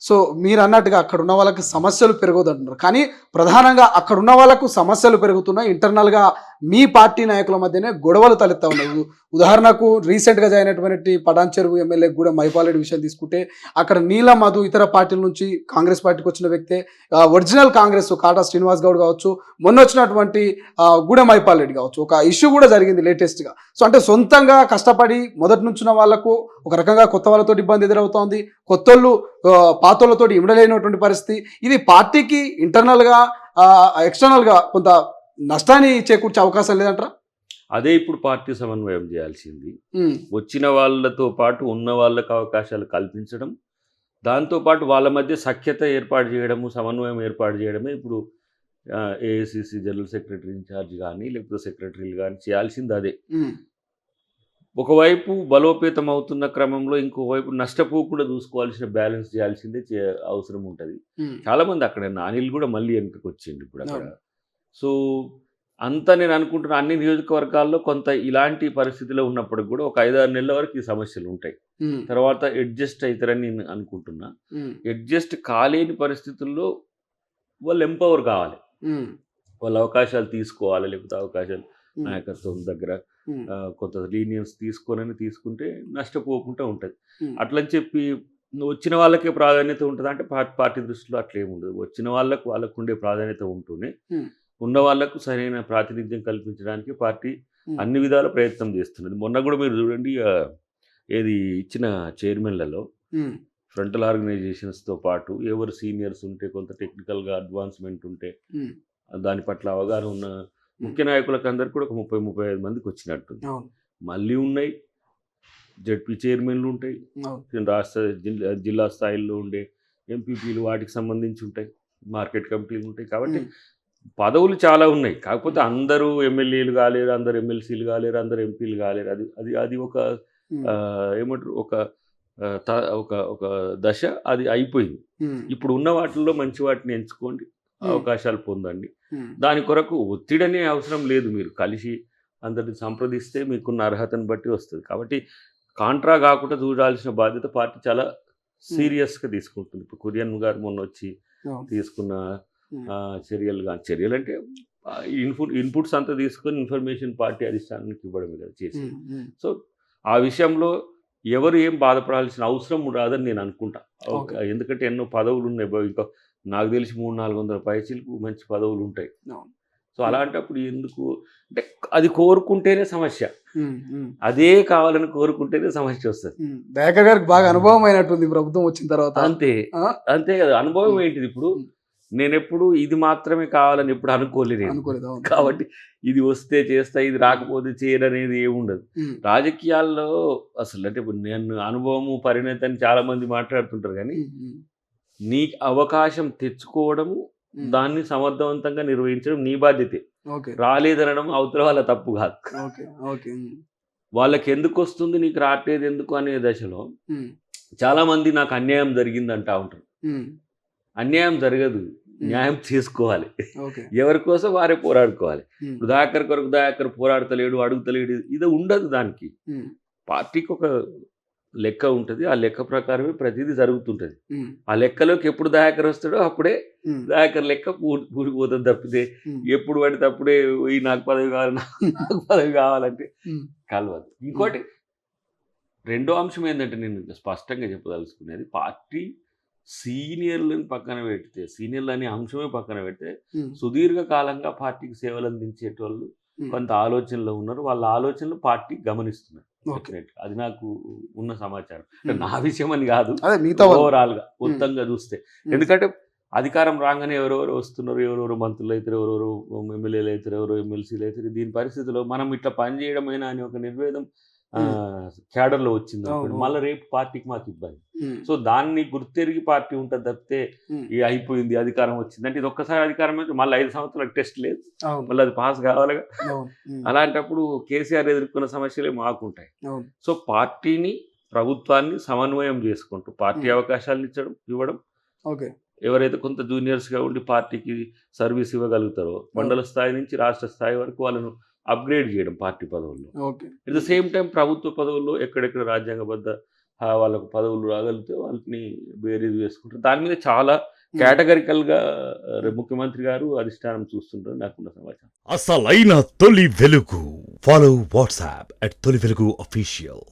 So మీరన్నట్టుగా అక్కడున్న వాళ్ళకి సమస్యలు పెరగొద్దంటున్నారు. కానీ ప్రధానంగా అక్కడున్న వాళ్ళకు సమస్యలు పెరుగుతున్నాయి. ఇంటర్నల్‌గా మీ పార్టీ నాయకుల మధ్యనే గొడవలు తలెత్తా ఉన్నాయి. ఉదాహరణకు రీసెంట్‌గా జాయిన్ అయినటువంటి పటాన్ చెరువు ఎమ్మెల్యే గూడెం మైపాల్రెడ్డి విషయం తీసుకుంటే అక్కడ నీల మధు ఇతర పార్టీల నుంచి కాంగ్రెస్ పార్టీకి వచ్చిన వ్యక్తే. ఒరిజినల్ కాంగ్రెస్ కాటా శ్రీనివాస్ గౌడ్ కావచ్చు, మొన్నొచ్చినటువంటి గూడెం మైపాల్రెడ్డి కావచ్చు. ఒక ఇష్యూ కూడా జరిగింది లేటెస్ట్‌గా. సో అంటే సొంతంగా కష్టపడి మొదటి నుంచున్న వాళ్ళకు ఒక రకంగా కొత్త వాళ్ళతోటి ఇబ్బంది ఎదురవుతోంది. కొత్తోళ్ళు పాతోళ్ళతోటి ఇమడలేనటువంటి పరిస్థితి. ఇది పార్టీకి ఇంటర్నల్‌గా ఎక్స్‌టర్నల్‌గా కొంత నష్టాన్ని చేకూర్చే అవకాశం లేదంటారా? అదే ఇప్పుడు పార్టీ సమన్వయం చేయాల్సింది. హ్మ్. వచ్చిన వాళ్ళతో పాటు ఉన్న వాళ్ళకి అవకాశాలు కల్పించడం, దాంతో పాటు వాళ్ళ మధ్య సఖ్యత ఏర్పాటు చేయడము, సమన్వయం ఏర్పాటు చేయడమే ఇప్పుడు ఏఐసీసీ జనరల్ సెక్రటరీ ఇన్ఛార్జ్ గానీ, లేకపోతే సెక్రటరీలు గానీ చేయాల్సింది అదే. హ్మ్. ఒకవైపు బలోపేతం అవుతున్న క్రమంలో ఇంకోవైపు నష్టపోకుండా చూసుకోవాల్సిన బ్యాలెన్స్ చేయాల్సిందే అవసరం ఉంటది. హ్మ్. చాలామంది అక్కడ నానీళ్ళు కూడా మళ్ళీ వెనకకొచ్చిండు ఇప్పుడు అక్కడ. అవును. సో, అంతా నేను అనుకుంటున్న అన్ని నియోజకవర్గాల్లో కొంత ఇలాంటి పరిస్థితిలో ఉన్నప్పటికి కూడా ఒక 5, 6 నెలల వరకు ఈ సమస్యలుంటాయి. హ్మ్. తర్వాత అడ్జస్ట్ అయితారని నేను అనుకుంటున్నా. హ్మ్. అడ్జస్ట్ కాలేని పరిస్థితుల్లో వాళ్ళు ఎంపవర్ కావాలి. హ్మ్. వాళ్ళు అవకాశాలు తీసుకోవాలి. లేకపోతే అవకాశాలు హ్మ్. నాయకత్వం దగ్గర హ్మ్. కొంత లీనియన్స్ తీసుకుంటే నష్టపోకుండా ఉంటది. హ్మ్. అట్లని చెప్పి వచ్చిన వాళ్ళకే ప్రాధాన్యత ఉంటదా అంటే పార్టీ దృష్టిలో అట్లేముండదు. వచ్చిన వాళ్ళకుండే ప్రాధాన్యత ఉంటూనే హ్మ్. ఉన్న వాళ్ళకు సరైన ప్రాతినిధ్యం కల్పించడానికి పార్టీ హ్మ్. అన్ని విధాల ప్రయత్నం చేస్తున్నది. మొన్న కూడా మీరు చూడండి ఏది ఇచ్చిన చైర్మన్‌లలో హ్మ్. ఫ్రంటల్ ఆర్గనైజేషన్స్‌తో పాటు ఎవరు సీనియర్స్ ఉంటే కొంత టెక్నికల్‌గా అడ్వాన్స్‌మెంట్ ఉంటే హ్మ్. దాని పట్ల అవగాహన ఉన్న హ్మ్. ముఖ్య నాయకులకందరికి కూడా ఒక 30, 35 మందికొచ్చినట్టుంది. అవును. మళ్ళీ ఉన్నాయి. జడ్పీ చైర్మన్‌లు ఉంటాయి. అవును. రాష్ట్ర జిల్లా స్థాయిల్లో ఉండే ఎంపీపీలు వాటికి సంబంధించి ఉంటాయి. మార్కెట్ కమిటీలు ఉంటాయి. కాబట్టి హ్మ్. పదవులు చాలా ఉన్నాయి. కాకపోతే హ్మ్. అందరూ ఎమ్మెల్యేలు కాలేరు, అందరూ ఎమ్మెల్సీలు కాలేరు, అందరూ ఎంపీలు కాలేరు. అది అది అది ఒక హ్మ్. ఏమంటారు ఒక ఆహ్, త ఒక ఒక దశ అది అయిపోయింది. హ్మ్. ఇప్పుడు ఉన్న వాటిల్లో మంచి వాటిని ఎంచుకోండి. హ్మ్. అవకాశాలు పొందండి. హ్మ్. దాని కొరకు ఒత్తిడనే అవసరం లేదు. మీరు కలిసి అందరిని సంప్రదిస్తే మీకున్న అర్హతను బట్టి వస్తది. కాబట్టి కాంట్రా గాకుండా చూడాల్సిన బాధ్యత పార్టీ చాలా హ్మ్. సీరియస్‌గా తీసుకుంటుంది. ఇప్పుడు కురియన్ గారు మొన్నొచ్చి అవును. తీసుకున్న హ్మ్. చర్యలంటే ఇన్‌పుట్స్ అంతా తీసుకొని ఇన్ఫర్మేషన్ పార్టీ అధిష్టానానికి ఇవ్వడమే కదా చేసేది. హ్మ్. హ్మ్. సో, ఆ విషయంలో ఎవరు ఏం బాధపడాల్సిన అవసరం రాదని నేను అనుకుంటా. ఓకే. ఎందుకంటే ఎన్నో పదవులున్నాయి. ఇంకా నాకు తెలిసి 300, 400 పైచిలకు మంచి పదవులుంటాయి. అవును. సో, హ్మ్. అలాంటప్పుడు ఎందుకు అంటే అది కోరుకుంటేనే సమస్య. హ్మ్. హ్మ్. అదే కావాలని కోరుకుంటేనే సమస్యొస్తది. హ్మ్. దయాకర్ గారికి బాగా అనుభవం అయినట్టుంది ప్రభుత్వం వచ్చిన తర్వాత. అంతే. ఆ! అంతే కదా! అనుభవం హ్మ్. ఏంటిది ఇప్పుడు హ్మ్. నేనెప్పుడు ఇది మాత్రమే కావాలని ఎప్పుడు అనుకోలే నేను. అనుకోలేదు. అవును. హ్మ్. కాబట్టి ఇది వస్తే చేస్తా, ఇది హ్మ్. రాకపోతే చేయననేది ఏముండదు. హ్మ్. రాజకీయాల్లో అసలంటే ఇప్పుడు నేను అనుభవము, పరిణతి అని చాలామంది మాట్లాడుతుంటారు గానీ, హ్మ్. హ్మ్. నీ అవకాశం తెచ్చుకోవడము, హ్మ్. దాన్ని సమర్థవంతంగా నిర్వహించడం నీ బాధ్యతే. ఓకే. రాలేదనడం అవతల వాళ్ళ తప్పు కాదు. ఓకే. ఓకే. హ్మ్. వాళ్ళకెందుకొస్తుంది నీకు రాట్లేదెందుకు అనే దశలో హ్మ్. చాలామంది నాకు అన్యాయం జరిగిందంటా ఉంటారు. హ్మ్. అన్యాయం జరగదు. హ్మ్. న్యాయం చేసుకోవాలి. ఓకే. ఎవరి కోసం వారే పోరాడుకోవాలి. హ్మ్. ఇప్పుడు దయాకర్ కొరకు దయాకర్ పోరాడతలేడు, అడుగుతలేడు ఇది ఉండదు దానికి. హ్మ్. పార్టీకి ఒక లెక్క ఉంటది. ఆ లెక్క ప్రకారమే ప్రతీదీ జరుగుతుంటది. హ్మ్. ఆ లెక్కలోకి ఎప్పుడు దయాకర్ వస్తాడో అప్పుడే హ్మ్. దయాకర్ లెక్క కూలిపోతది తప్పితే హ్మ్. ఎప్పుడు పడితే అప్పుడే ఈ నాకు పదవి కావాలి, నాకు పదవి కావాలంటే హ్మ్. కలవదు. హ్మ్. ఇంకోటి రెండో అంశం ఏందంటే నేను స్పష్టంగా చెప్పదలుచుకునేది పార్టీ సీనియర్‌లని పక్కన పెడితే, సీనియర్‌లనే అంశమే పక్కన పెడితే, హ్మ్. సుదీర్ఘ కాలంగా పార్టీకి సేవలందించేటోళ్ళు హ్మ్. కొంత ఆలోచనలో ఉన్నారు. వాళ్ళ ఆలోచనలు పార్టీ గమనిస్తున్నారు. ఓకే. డెఫినెట్‌గా. అది నాకు ఉన్న సమాచారం. అంటే హ్మ్. నా విషయం అని కాదు. అదే మిగతా వాళ్ళు. ఓవరాల్‌గా హ్మ్. మొత్తంగా చూస్తే. హ్మ్. ఎందుకంటే అధికారం రాగానే ఎవరెవరో వస్తున్నారు. ఎవరెవరో మంత్రులైతారు, ఎవరెవరో ఎమ్మెల్యేలైతారు, ఎవరో ఎమ్మెల్సీలైతారు. దీని పరిస్థితిలో మనం ఇట్లా పని చేయడమేనా అని ఒక నిర్వేదం హ్మ్. క్యాడర్‌లో వచ్చిందనుకోండి. అవును. అవును. మళ్ళా రేపు పార్టీకి మాకు ఇబ్బంది. హ్మ్. సో, దాన్ని గుర్తెరిగి పార్టీ ఉంటది తప్పితే, హ్మ్. అయిపోయింది అధికారం వచ్చిందంటే ఇది ఒక్కసారి అధికారం అయితే మళ్ళీ 5 సంవత్సరాలకు టెస్ట్ లేదు. అవును. మళ్ళీ అది పాస్ కావాలిగా. అవును. హ్మ్. అలాంటప్పుడు కేసీఆర్ ఎదుర్కొన్న సమస్యలే మాకుంటాయి. అవును. సో, పార్టీని, ప్రభుత్వాన్ని సమన్వయం చేసుకుంటూ పార్టీ హ్మ్. అవకాశాలను ఇవ్వడం. ఓకే. ఎవరైతే కొంత జూనియర్స్‌గా ఉండి పార్టీకి సర్వీస్ ఇవ్వగలుగుతారో, అవును. మండల స్థాయి నుంచి రాష్ట్ర స్థాయి వరకు వాళ్ళను అప్‌గ్రేడ్ చేయడం పార్టీ పదవుల్లో. ఓకే. ఎట్ ద హ్మ్. సేమ్ టైమ్ ప్రభుత్వ పదవుల్లో ఎక్కడెక్కడ రాజ్యాంగబద్ధ వాళ్ళకు పదవులు రాగలిగితే వాళ్ళని బేరీజ్ వేసుకుంటారు. దాని మీద చాలా కేటగరికల్గా ముఖ్యమంత్రి గారు అధిష్టానం చూస్తుంటారు నాకున్న సమాచారం. అసలైన తొలి వెలుగు. ఫాలో వాట్సాప్ @తొలి వెలుగు official.